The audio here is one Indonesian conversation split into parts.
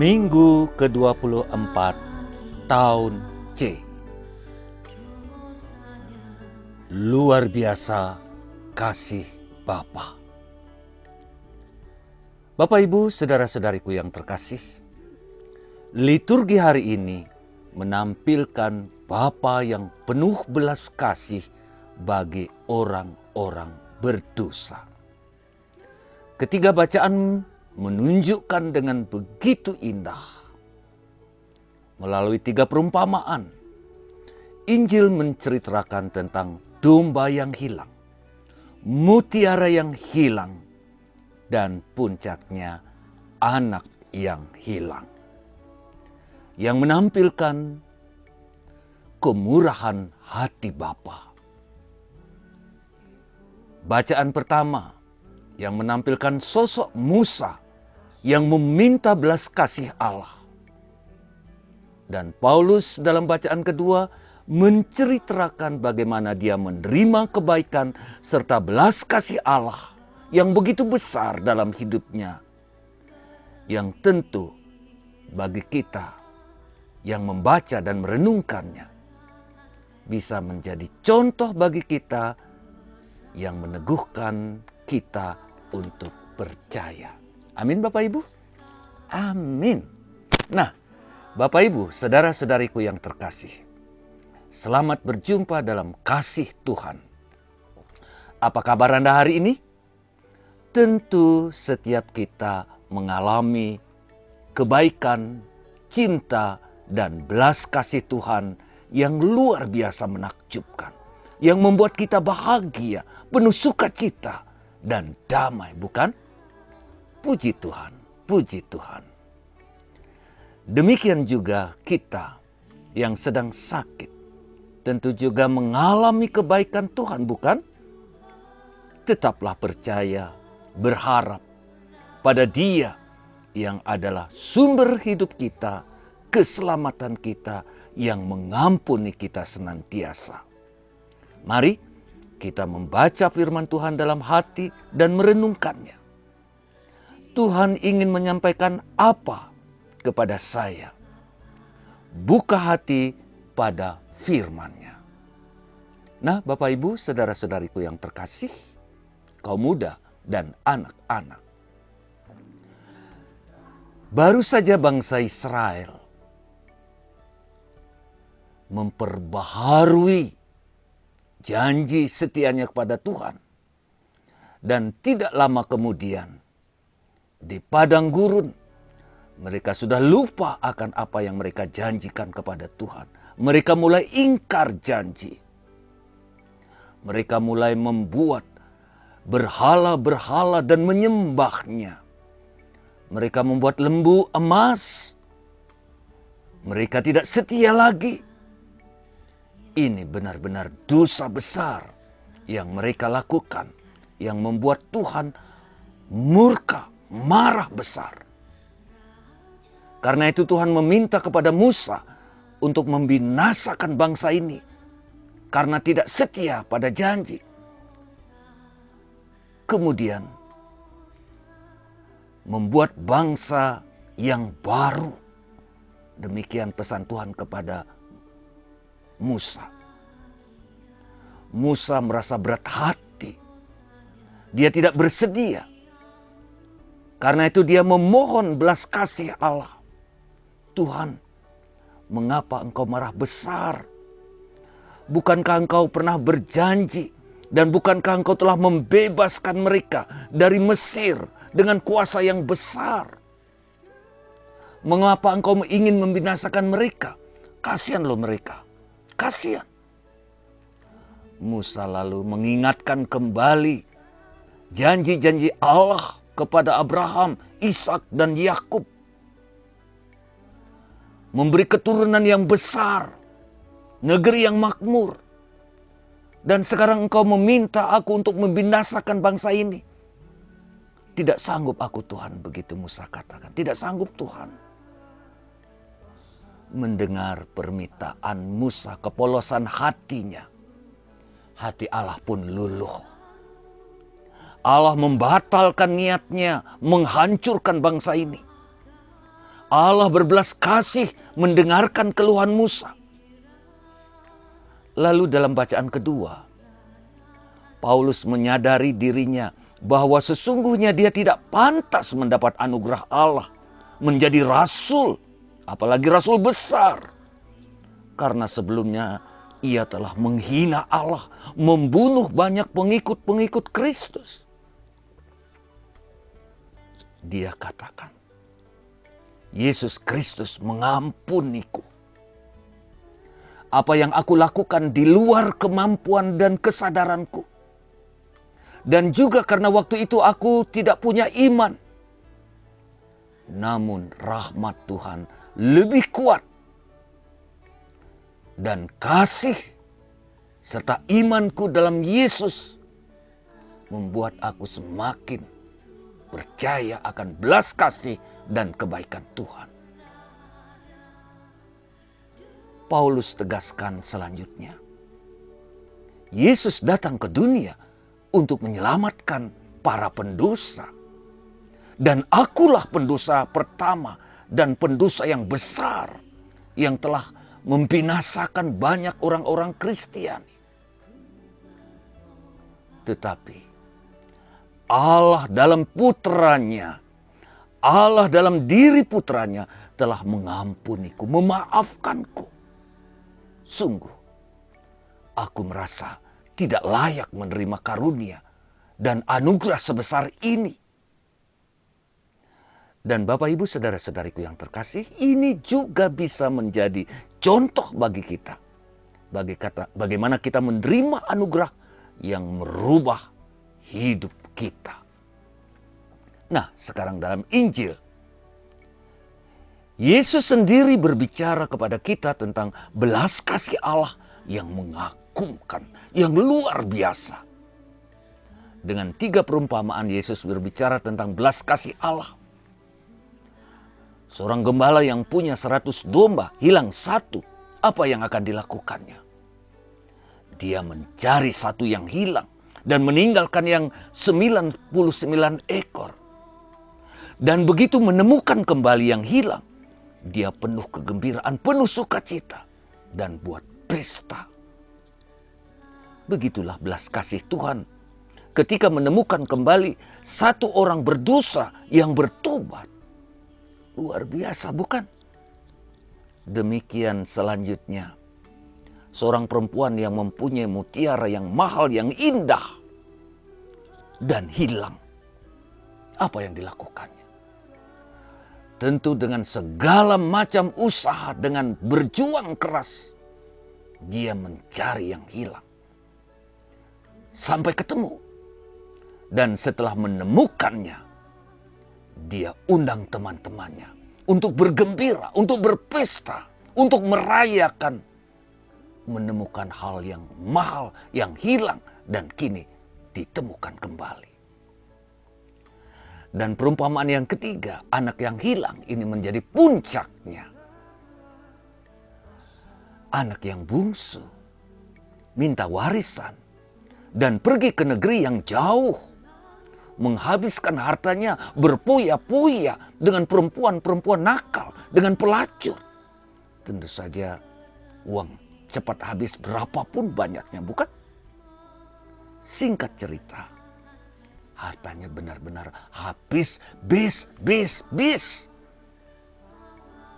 Minggu ke-24 tahun C. Luar biasa kasih Bapa. Bapak, Ibu, saudara-saudariku yang terkasih, liturgi hari ini menampilkan Bapa yang penuh belas kasih bagi orang-orang berdosa. Ketiga bacaan menunjukkan dengan begitu indah. Melalui tiga perumpamaan, Injil menceritakan tentang domba yang hilang, mutiara yang hilang, dan puncaknya anak yang hilang. Yang menampilkan kemurahan hati Bapa. Bacaan pertama yang menampilkan sosok Musa yang meminta belas kasih Allah. Dan Paulus dalam bacaan kedua menceritakan bagaimana dia menerima kebaikan serta belas kasih Allah yang begitu besar dalam hidupnya. Yang tentu bagi kita yang membaca dan merenungkannya bisa menjadi contoh bagi kita yang meneguhkan kita untuk percaya. Amin, Bapak Ibu? Amin. Nah, Bapak Ibu, saudara-saudariku yang terkasih, selamat berjumpa dalam kasih Tuhan. Apa kabar Anda hari ini? Tentu setiap kita mengalami kebaikan, cinta, dan belas kasih Tuhan yang luar biasa menakjubkan. Yang membuat kita bahagia, penuh sukacita, dan damai, bukan? Puji Tuhan, puji Tuhan. Demikian juga kita yang sedang sakit, tentu juga mengalami kebaikan Tuhan, bukan? Tetaplah percaya, berharap pada Dia yang adalah sumber hidup kita, keselamatan kita, yang mengampuni kita senantiasa. Mari kita membaca firman Tuhan dalam hati dan merenungkannya. Tuhan ingin menyampaikan apa kepada saya? Buka hati pada firman-Nya. Nah, Bapak Ibu, saudara-saudariku yang terkasih, kaum muda dan anak-anak. Baru saja bangsa Israel memperbaharui janji setianya kepada Tuhan. Dan tidak lama kemudian, di padang gurun, mereka sudah lupa akan apa yang mereka janjikan kepada Tuhan. Mereka mulai ingkar janji. Mereka mulai membuat berhala-berhala dan menyembahnya. Mereka membuat lembu emas. Mereka tidak setia lagi. Ini benar-benar dosa besar yang mereka lakukan, yang membuat Tuhan murka, marah besar. Karena itu Tuhan meminta kepada Musa untuk membinasakan bangsa ini karena tidak setia pada janji. Kemudian membuat bangsa yang baru. Demikian pesan Tuhan kepada Musa. Musa merasa berat hati. Dia tidak bersedia. Karena itu dia memohon belas kasih Allah. Tuhan, mengapa engkau marah besar? Bukankah engkau pernah berjanji? Dan bukankah engkau telah membebaskan mereka dari Mesir dengan kuasa yang besar? Mengapa engkau ingin membinasakan mereka? Kasihan loh mereka. Kasihan. Musa lalu mengingatkan kembali janji-janji Allah kepada Abraham, Ishak, dan Yakub. Memberi keturunan yang besar, negeri yang makmur. Dan sekarang engkau meminta aku untuk membinasakan bangsa ini. Tidak sanggup aku Tuhan, begitu Musa katakan. Tidak sanggup Tuhan. Mendengar permintaan Musa, kepolosan hatinya, hati Allah pun luluh. Allah membatalkan niatnya menghancurkan bangsa ini. Allah berbelas kasih mendengarkan keluhan Musa. Lalu dalam bacaan kedua, Paulus menyadari dirinya bahwa sesungguhnya dia tidak pantas mendapat anugerah Allah, menjadi rasul, apalagi rasul besar. Karena sebelumnya ia telah menghina Allah, membunuh banyak pengikut-pengikut Kristus. Dia katakan, Yesus Kristus mengampuniku. Apa yang aku lakukan di luar kemampuan dan kesadaranku. Dan juga karena waktu itu aku tidak punya iman. Namun rahmat Tuhan lebih kuat. Dan kasih serta imanku dalam Yesus membuat aku semakin percaya akan belas kasih dan kebaikan Tuhan. Paulus tegaskan selanjutnya, Yesus datang ke dunia untuk menyelamatkan para pendosa. Dan akulah pendosa pertama dan pendosa yang besar yang telah membinasakan banyak orang-orang Kristiani. Tetapi Allah dalam putranya, Allah dalam diri putranya telah mengampuniku, memaafkanku. Sungguh, aku merasa tidak layak menerima karunia dan anugerah sebesar ini. Dan Bapak Ibu saudara-saudariku yang terkasih, ini juga bisa menjadi contoh bagi kita. Bagaimana kita menerima anugerah yang merubah hidup kita. Nah, sekarang dalam Injil, Yesus sendiri berbicara kepada kita tentang belas kasih Allah yang mengagumkan, yang luar biasa. Dengan 3 perumpamaan Yesus berbicara tentang belas kasih Allah. Seorang gembala yang punya 100 domba, hilang 1, apa yang akan dilakukannya? Dia mencari 1 yang hilang dan meninggalkan yang 99 ekor. Dan begitu menemukan kembali yang hilang, dia penuh kegembiraan, penuh sukacita, dan buat pesta. Begitulah belas kasih Tuhan ketika menemukan kembali 1 orang berdosa yang bertobat. Luar biasa, bukan? Demikian selanjutnya, seorang perempuan yang mempunyai mutiara yang mahal, yang indah, dan hilang. Apa yang dilakukannya? Tentu dengan segala macam usaha, dengan berjuang keras, dia mencari yang hilang. Sampai ketemu. Dan setelah menemukannya, dia undang teman-temannya untuk bergembira, untuk berpesta, untuk merayakan menemukan hal yang mahal, yang hilang, dan kini ditemukan kembali. Dan perumpamaan yang ketiga, anak yang hilang, ini menjadi puncaknya. Anak yang bungsu minta warisan dan pergi ke negeri yang jauh, menghabiskan hartanya berpoya-poya dengan perempuan-perempuan nakal, dengan pelacur. Tentu saja uang cepat habis berapapun banyaknya, bukan? Singkat cerita, hartanya benar-benar habis, bis.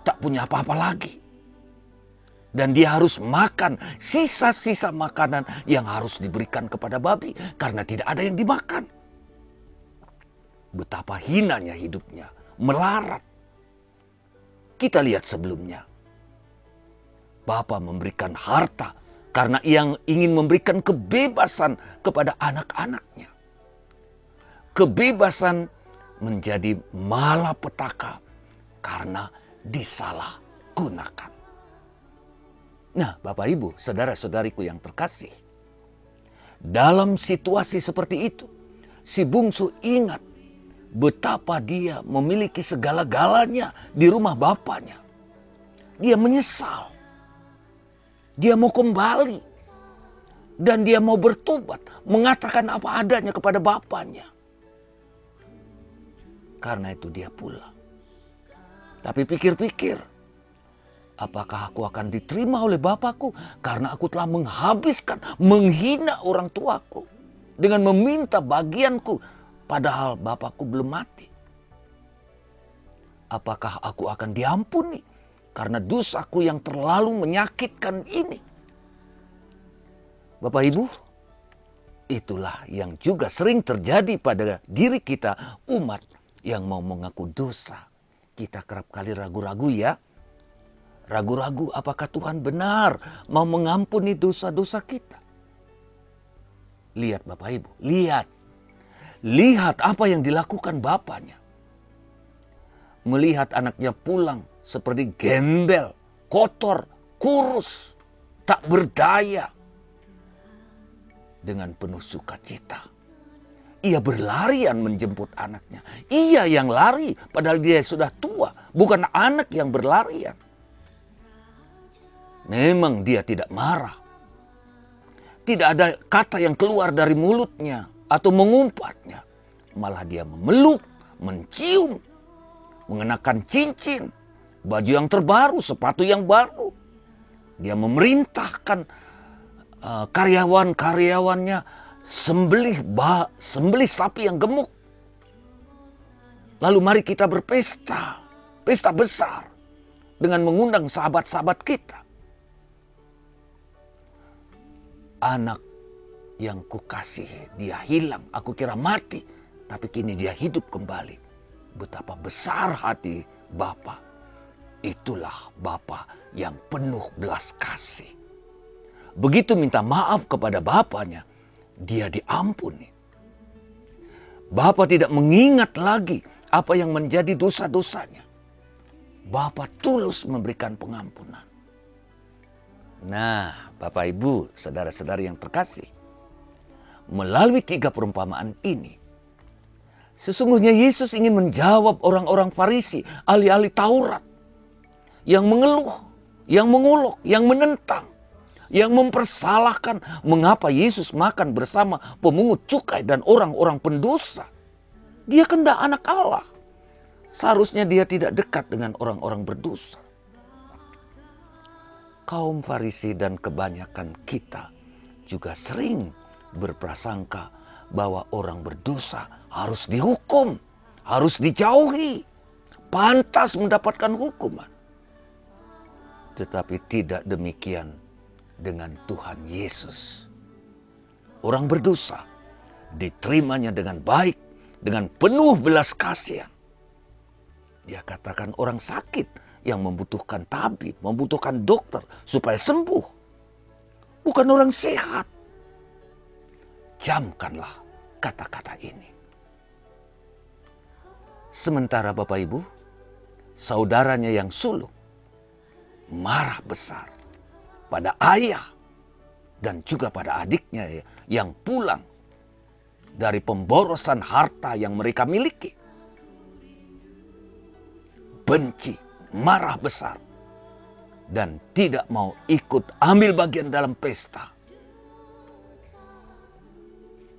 Tak punya apa-apa lagi. Dan dia harus makan sisa-sisa makanan yang harus diberikan kepada babi karena tidak ada yang dimakan. Betapa hinanya hidupnya, melarat. Kita lihat sebelumnya. Bapa memberikan harta karena ia ingin memberikan kebebasan kepada anak-anaknya. Kebebasan menjadi malapetaka karena disalahgunakan. Nah, Bapak Ibu, saudara-saudariku yang terkasih, dalam situasi seperti itu, si bungsu ingat betapa dia memiliki segala-galanya di rumah bapaknya. Dia menyesal. Dia mau kembali. Dan dia mau bertobat, mengatakan apa adanya kepada bapaknya. Karena itu dia pulang. Tapi pikir-pikir, apakah aku akan diterima oleh Bapakku karena aku telah menghabiskan, menghina orang tuaku dengan meminta bagianku padahal Bapakku belum mati? Apakah aku akan diampuni karena dosaku yang terlalu menyakitkan ini? Bapak Ibu, itulah yang juga sering terjadi pada diri kita, umat yang mau mengaku dosa. Kita kerap kali ragu-ragu ya. Ragu-ragu apakah Tuhan benar mau mengampuni dosa-dosa kita. Lihat Bapak Ibu, lihat. Lihat apa yang dilakukan bapaknya. Melihat anaknya pulang seperti gembel, kotor, kurus, tak berdaya. Dengan penuh sukacita, ia berlarian menjemput anaknya. Ia yang lari, padahal dia sudah tua, bukan anak yang berlarian. Memang dia tidak marah. Tidak ada kata yang keluar dari mulutnya atau mengumpatnya. Malah dia memeluk, mencium, mengenakan cincin, baju yang terbaru, sepatu yang baru. Dia memerintahkan karyawan-karyawannya sembelih sapi yang gemuk. Lalu mari kita berpesta, pesta besar dengan mengundang sahabat-sahabat kita. Anak yang kukasih, dia hilang, aku kira mati, tapi kini dia hidup kembali. Betapa besar hati Bapa. Itulah Bapa yang penuh belas kasih. Begitu minta maaf kepada bapaknya, dia diampuni. Bapa tidak mengingat lagi apa yang menjadi dosa-dosanya. Bapa tulus memberikan pengampunan. Nah, Bapak Ibu, saudara-saudari yang terkasih, melalui 3 perumpamaan ini, sesungguhnya Yesus ingin menjawab orang-orang Farisi, ahli-ahli Taurat, yang mengeluh, yang mengolok, yang menentang, yang mempersalahkan mengapa Yesus makan bersama pemungut cukai dan orang-orang pendosa. Dia kan anak Allah. Seharusnya dia tidak dekat dengan orang-orang berdosa. Kaum Farisi dan kebanyakan kita juga sering berprasangka bahwa orang berdosa harus dihukum, harus dijauhi, pantas mendapatkan hukuman. Tetapi tidak demikian dengan Tuhan Yesus. Orang berdosa diterimanya dengan baik, dengan penuh belas kasihan. Dia katakan orang sakit yang membutuhkan tabib, membutuhkan dokter supaya sembuh. Bukan orang sehat. Camkanlah kata-kata ini. Sementara Bapak Ibu, saudaranya yang sulung marah besar pada ayah dan juga pada adiknya yang pulang dari pemborosan harta yang mereka miliki. Benci, marah besar, dan tidak mau ikut ambil bagian dalam pesta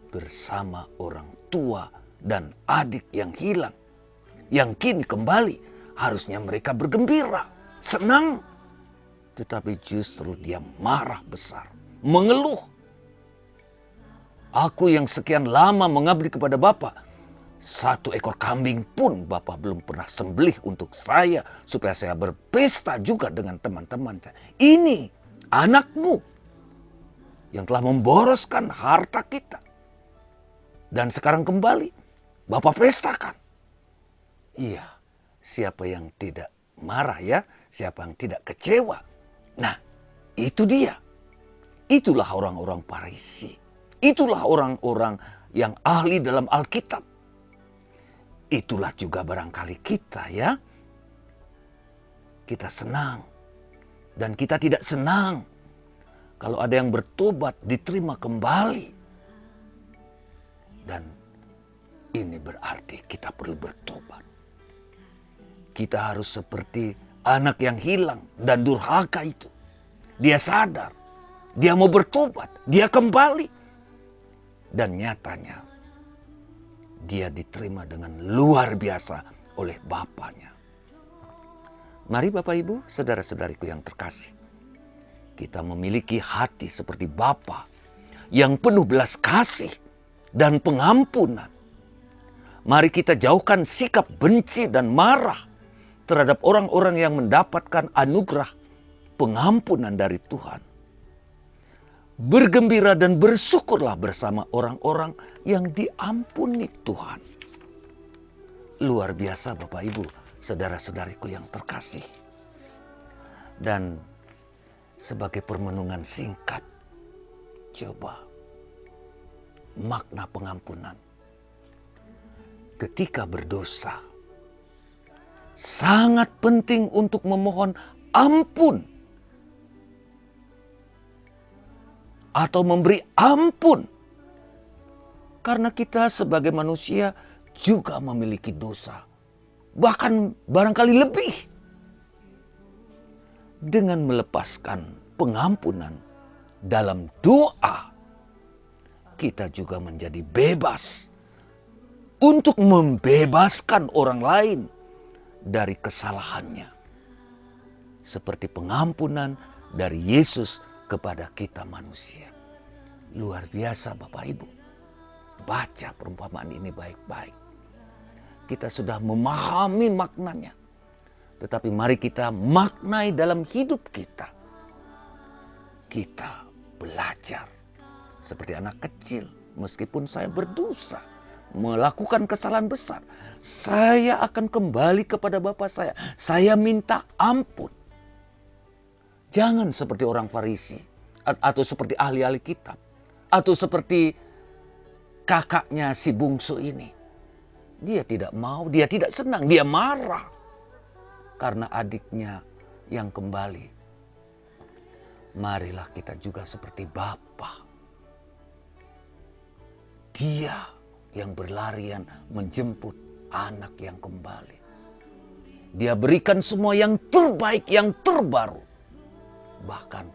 bersama orang tua dan adik yang hilang, yang kini kembali. Harusnya mereka bergembira, senang. Tetapi justru dia marah besar, mengeluh. Aku yang sekian lama mengabdi kepada Bapa, 1 ekor kambing pun Bapa belum pernah sembelih untuk saya, supaya saya berpesta juga dengan teman-teman saya. Ini anakmu yang telah memboroskan harta kita. Dan sekarang kembali, Bapa pestakan. Iya, siapa yang tidak marah ya, siapa yang tidak kecewa. Nah, itu dia. Itulah orang-orang Farisi. Itulah orang-orang yang ahli dalam Alkitab. Itulah juga barangkali kita ya. Kita senang. Dan kita tidak senang kalau ada yang bertobat diterima kembali. Dan ini berarti kita perlu bertobat. Kita harus seperti anak yang hilang dan durhaka itu. Dia sadar, dia mau bertobat, dia kembali. Dan nyatanya, dia diterima dengan luar biasa oleh Bapaknya. Mari Bapak Ibu, saudara-saudariku yang terkasih, kita memiliki hati seperti Bapa yang penuh belas kasih dan pengampunan. Mari kita jauhkan sikap benci dan marah terhadap orang-orang yang mendapatkan anugerah pengampunan dari Tuhan. Bergembira dan bersyukurlah bersama orang-orang yang diampuni Tuhan. Luar biasa Bapak Ibu, saudara-saudariku yang terkasih. Dan sebagai permenungan singkat, coba makna pengampunan. Ketika berdosa, sangat penting untuk memohon ampun atau memberi ampun. Karena kita sebagai manusia juga memiliki dosa. Bahkan barangkali lebih. Dengan melepaskan pengampunan dalam doa, kita juga menjadi bebas untuk membebaskan orang lain dari kesalahannya. Seperti pengampunan dari Yesus kepada kita manusia. Luar biasa Bapak Ibu. Baca perumpamaan ini baik-baik. Kita sudah memahami maknanya. Tetapi mari kita maknai dalam hidup kita. Kita belajar seperti anak kecil. Meskipun saya berdosa, melakukan kesalahan besar, saya akan kembali kepada Bapa saya. Saya minta ampun. Jangan seperti orang Farisi atau seperti ahli-ahli kitab atau seperti kakaknya si bungsu ini. Dia tidak mau, dia tidak senang, dia marah karena adiknya yang kembali. Marilah kita juga seperti Bapa. Dia yang berlarian menjemput anak yang kembali. Dia berikan semua yang terbaik, yang terbaru. Bahkan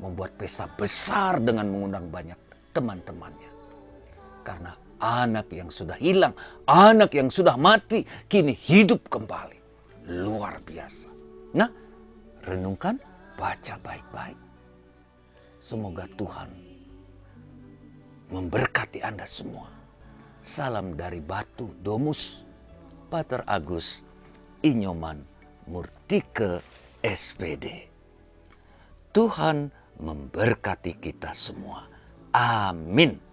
membuat pesta besar dengan mengundang banyak teman-temannya. Karena anak yang sudah hilang, anak yang sudah mati, kini hidup kembali. Luar biasa. Nah, renungkan, baca baik-baik. Semoga Tuhan memberkati Anda semua. Salam dari Batu Domus, Pater Agus Inyoman Murtike SPD. Tuhan memberkati kita semua. Amin.